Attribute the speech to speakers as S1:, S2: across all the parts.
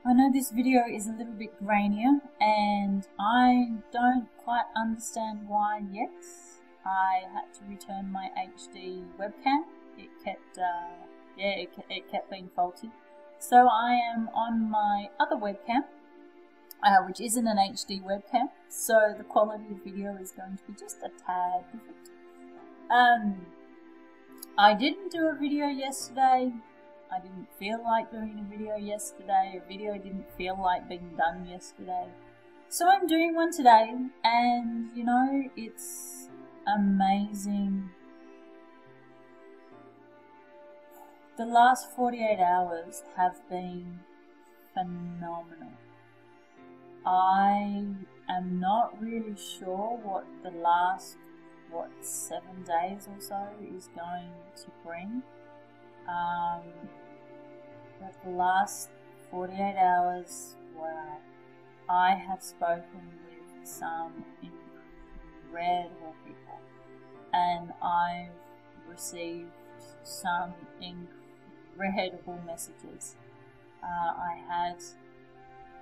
S1: I know this video is a little bit grainier and I don't quite understand why yet. I had to return my HD webcam. It kept being faulty. So I am on my other webcam, which isn't an HD webcam, so the quality of video is going to be just a tad different. I didn't do a video yesterday. I didn't feel like doing a video yesterday. A video didn't feel like being done yesterday. So I'm doing one today, and you know, it's amazing. The last 48 hours have been phenomenal. I am not really sure what the last 7 days or so is going to bring. But the last 48 hours, wow, I have spoken with some incredible people, and I've received some incredible messages. I had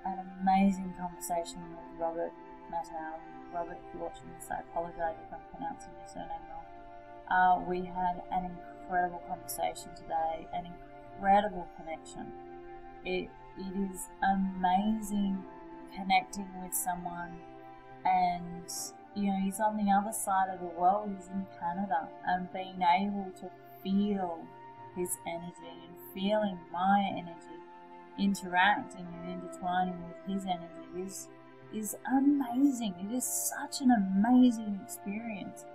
S1: an amazing conversation with Robert Matau. Robert, if you're watching this, I apologise if I'm pronouncing your surname wrong. We had an incredible conversation today, an incredible connection. It is amazing connecting with someone, and you know, he's on the other side of the world, he's in Canada, and being able to feel his energy and feeling my energy, interacting and intertwining with his energy is amazing. It is such an amazing experience.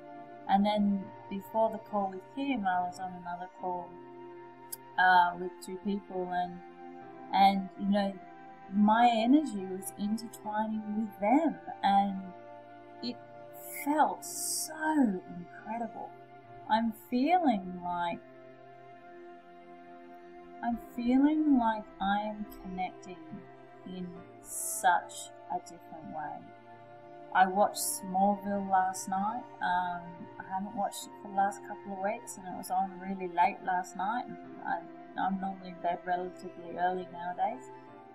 S1: And then before the call with him, I was on another call with two people, and you know, my energy was intertwining with them, and it felt so incredible. I'm feeling like I am connecting in such a different way. I watched Smallville last night. I haven't watched it for the last couple of weeks, and it was on really late last night, and I'm normally in bed relatively early nowadays.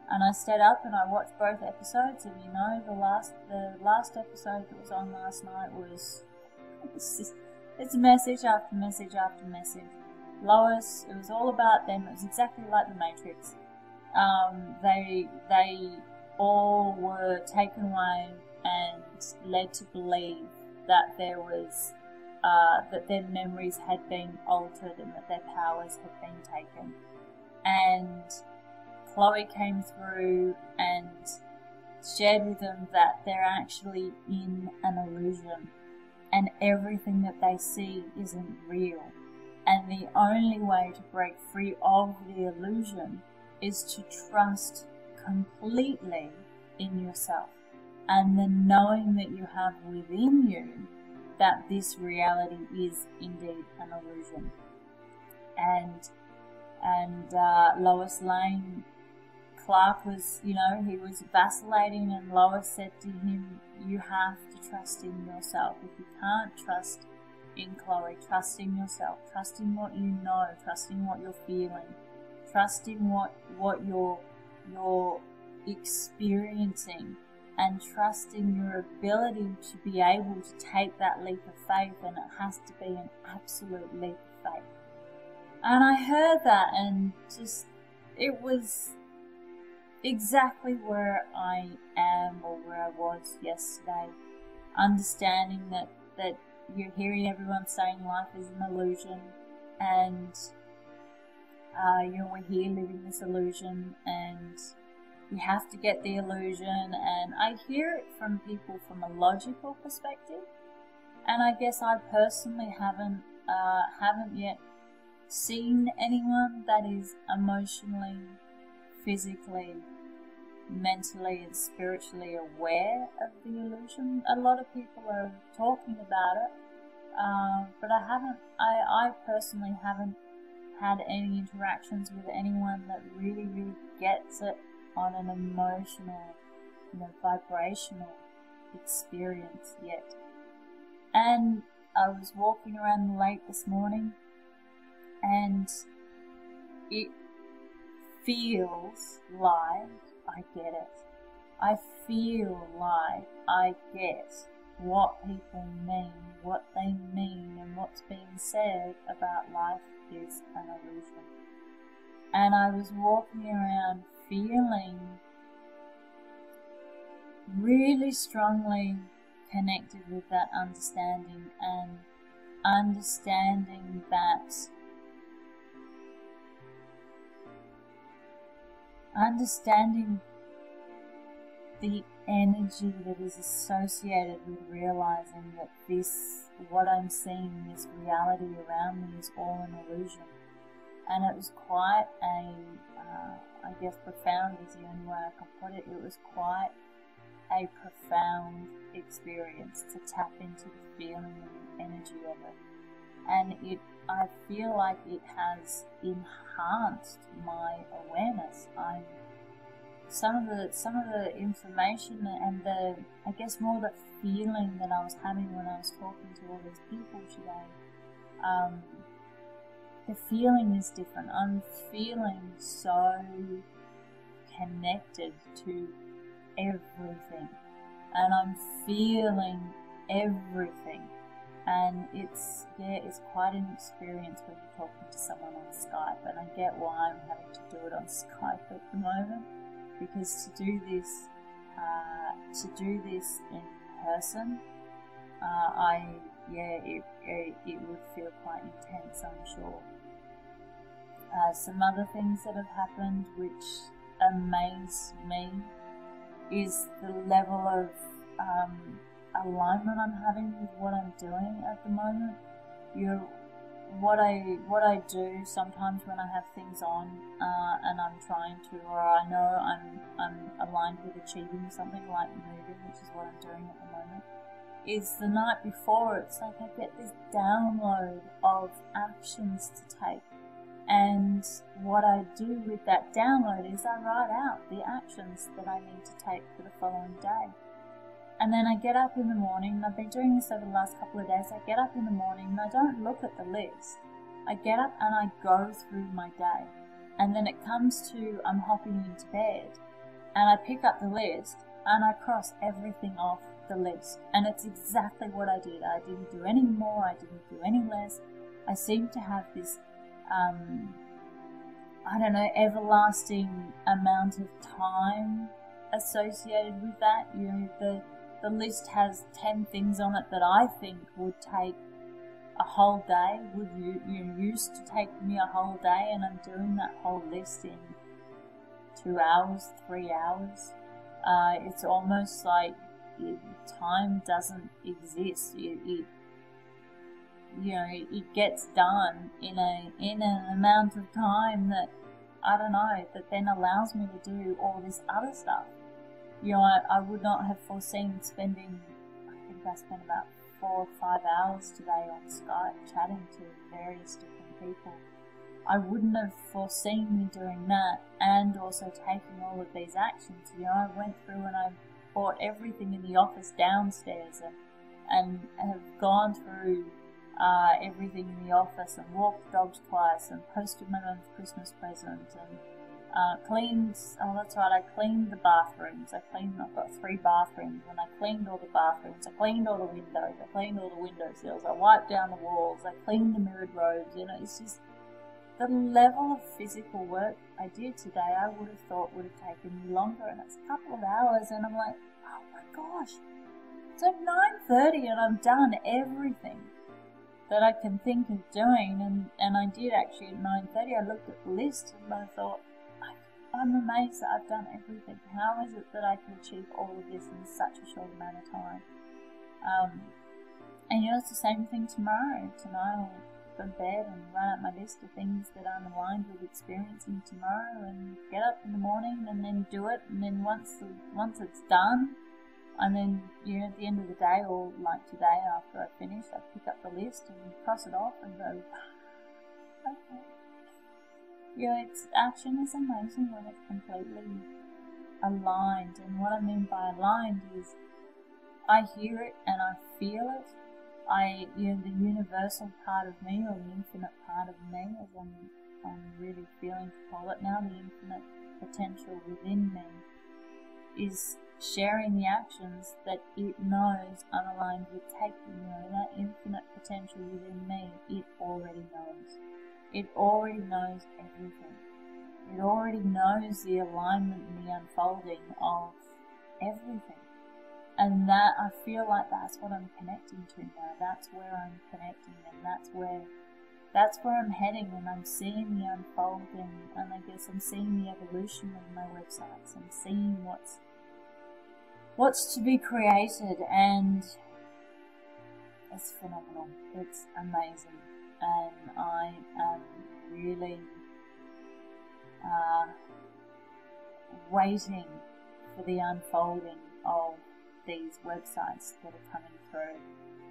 S1: And I stayed up and I watched both episodes, and you know, the last episode that was on last night was it's message after message after message. Lois, it was all about them. It was exactly like the Matrix. They all were taken away and led to believe that there was that their memories had been altered and that their powers had been taken. And Chloe came through and shared with them that they're actually in an illusion, and everything that they see isn't real. And the only way to break free of the illusion is to trust completely in yourself, and the knowing that you have within you that this reality is indeed an illusion. And Lois Lane, Clark was, you know, he was vacillating, and Lois said to him, you have to trust in yourself. If you can't trust in Chloe, trust in yourself, trust in what you know, trust in what you're feeling, trust in what you're experiencing, and trust in your ability to be able to take that leap of faith, and it has to be an absolute leap of faith. And I heard that, and just, it was exactly where I am, or where I was yesterday, understanding that you're hearing everyone saying life is an illusion, and you know, we're here living this illusion, and you have to get the illusion. And I hear it from people from a logical perspective, and I guess I personally haven't yet seen anyone that is emotionally, physically, mentally and spiritually aware of the illusion. A lot of people are talking about it, but I personally haven't had any interactions with anyone that really gets it on an emotional, you know, vibrational experience yet. And I was walking around the lake this morning, and it feels like I get it. I feel like I get what people mean, what they mean, and what's being said about life is an illusion. And I was walking around feeling really strongly connected with that understanding, and understanding the energy that is associated with realizing that what I'm seeing, this reality around me, is all an illusion. And it was quite I guess profound is the only way I can put it. It was quite a profound experience to tap into the feeling and the energy of it. And I feel like it has enhanced my awareness. Some of the information and I guess more the feeling that I was having when I was talking to all these people today, the feeling is different. I'm feeling so connected to everything, and I'm feeling everything, and it's quite an experience when you're talking to someone on Skype. And I get why I'm having to do it on Skype at the moment, because to do this in person, it would feel quite intense, I'm sure. Some other things that have happened which amaze me is the level of alignment I'm having with what I'm doing at the moment. What I do sometimes when I have things on and I'm trying to, or I know I'm aligned with achieving something like moving, which is what I'm doing at the moment, is the night before, it's like I get this download of actions to take. And what I do with that download is I write out the actions that I need to take for the following day. And then I get up in the morning, and I've been doing this over the last couple of days. I get up in the morning and I don't look at the list. I get up and I go through my day. And then it comes to I'm hopping into bed, and I pick up the list and I cross everything off the list. And it's exactly what I did. I didn't do any more, I didn't do any less. I seem to have this everlasting amount of time associated with that. The list has 10 things on it that I think would take a whole day, used to take me a whole day, and I'm doing that whole list in 2 hours, 3 hours. It's almost like time doesn't exist. It gets done in an amount of time that, I don't know, that then allows me to do all this other stuff. I would not have foreseen spending, I think I spent about 4 or 5 hours today on Skype chatting to various different people. I wouldn't have foreseen me doing that, and also taking all of these actions. I went through and I bought everything in the office downstairs, and have gone through everything in the office, and walked the dogs twice, and posted my mum's Christmas present, and cleaned, I cleaned the bathrooms. I've got 3 bathrooms, and I cleaned all the bathrooms. I cleaned all the windows. I cleaned all the windowsills. I wiped down the walls. I cleaned the mirrored robes. It's just the level of physical work I did today, I would have thought would have taken me longer, and it's a couple of hours, and I'm like, oh my gosh, it's like 9:30 and I've done everything that I can think of doing, and I did actually at 9:30. I looked at the list and I thought, I'm amazed that I've done everything. How is it that I can achieve all of this in such a short amount of time? And it's the same thing tomorrow. Tonight I'll go to bed and run out my list of things that I'm aligned with experiencing tomorrow, and get up in the morning and then do it. And then once it's done, and then at the end of the day, or like today after I finish, I pick up the list and cross it off and go, okay. Action is amazing when it's completely aligned. And what I mean by aligned is I hear it and I feel it. The universal part of me, or the infinite part of me, as I'm really feeling to call it now, the infinite potential within me is sharing the actions that it knows unaligned would take me. You know, that infinite potential within me, it already knows. It already knows everything. It already knows the alignment and the unfolding of everything. And that, I feel like that's what I'm connecting to now. That's where I'm connecting, and that's where I'm heading, and I'm seeing the unfolding, and I guess I'm seeing the evolution of my websites. I'm seeing what's to be created, and it's phenomenal. It's amazing, and I am really waiting for the unfolding of these websites that are coming through.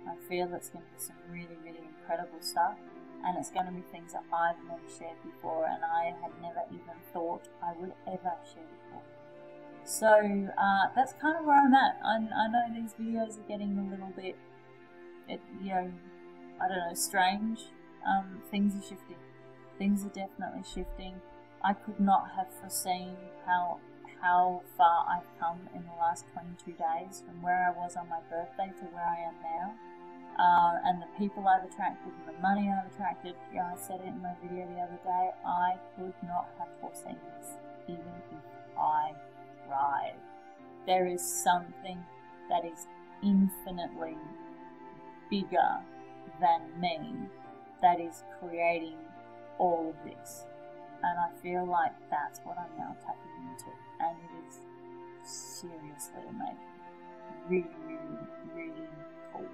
S1: I feel it's going to be some really, really incredible stuff, and it's going to be things that I've never shared before, and I had never even thought I would ever share before. So that's kind of where I'm at. I know these videos are getting a little bit, I don't know, strange. Things are shifting. Things are definitely shifting. I could not have foreseen how far I've come in the last 22 days, from where I was on my birthday to where I am now, and the people I've attracted and the money I've attracted. I said it in my video the other day, I could not have foreseen this, even if I tried. There is something that is infinitely bigger than me that is creating all of this. And I feel like that's what I'm now tapping into. And it is seriously amazing. Really, really, really cool.